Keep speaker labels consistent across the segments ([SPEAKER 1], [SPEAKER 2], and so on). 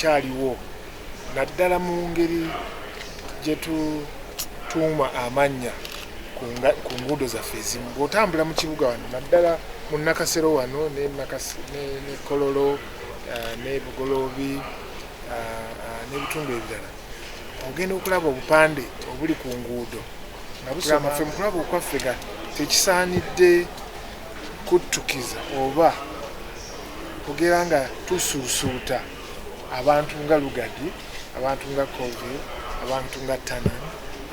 [SPEAKER 1] akyaliwo naddala mu ngeri gye tutuuma amannya ku nguudo zaffe ezimu. Bw'otambula mu kibuga wano naddala mu Nakasero wano ne Kololo ne Bugoloobi n'ebitundu ebirala ogenda okulaba obupande obuli ku nguudo nga busoma ffe mu kulaba okwaffe ga tekisaanidde kuttukiza oba kugera nga tusuusuuta abantu nga Lugadi, abantu nga Colville, abantu nga Tanan,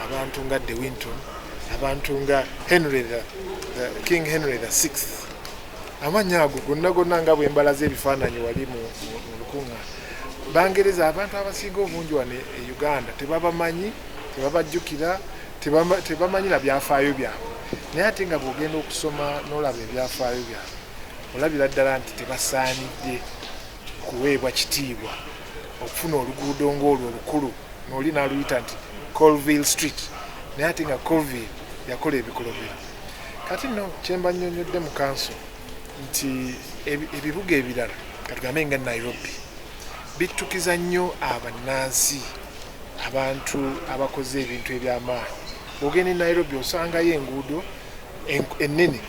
[SPEAKER 1] abantu nga De Winton, abantu nga King Henry VI. Amannya ago gonna nga bwembalaza ebifaananyi wali mu lukunga Bangereza abantu abasinga obungi wano e Uganda tebabamanyi, tebabajjukira, tebamanyi na byafaayo byabwe. Naye ate nga bw'ogenda okusoma n'olaba ebyafaayo byabwe olabira ddala nti tebasaanidde kuweebwa kitiibwa okufuna oluguudo ng'olwo olukulu n'oli n'aluyita nti Colville Street, naye ate nga Colville yakola ebikolobero. Kati nno kyemba nnyonnyodde mu kanso nti ebibuga ebirala katugambe nga Nairobi bittukiza nnyo abannansi, abantu abakoze ebintu eby'amaanyi. Bw'ogenda e Nairobi osangayo enguudo ennene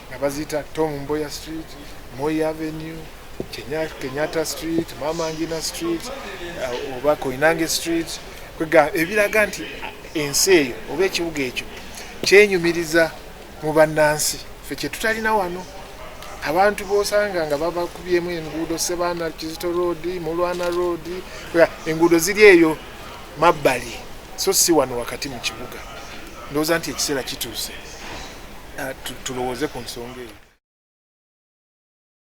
[SPEAKER 1] nga baziyita Tom Mboya Street, Moi Avenue, Kenyatta Street, Mama Ngina Street, oba Koinange Street, ebiraga nti ensi eyo oba ekibuga ekyo kyenyumiriza mu bannansi. Ffe kye tutalina wano, abantu b'osanga nga babakubyemu enguudo Sebaana Kizito Road, Mulwana Road, enguudo ziri eyo mabbali so si wano wakati mu kibuga. Ndowooza nti ekiseera kituuse tulowooze ku nsonga eyo.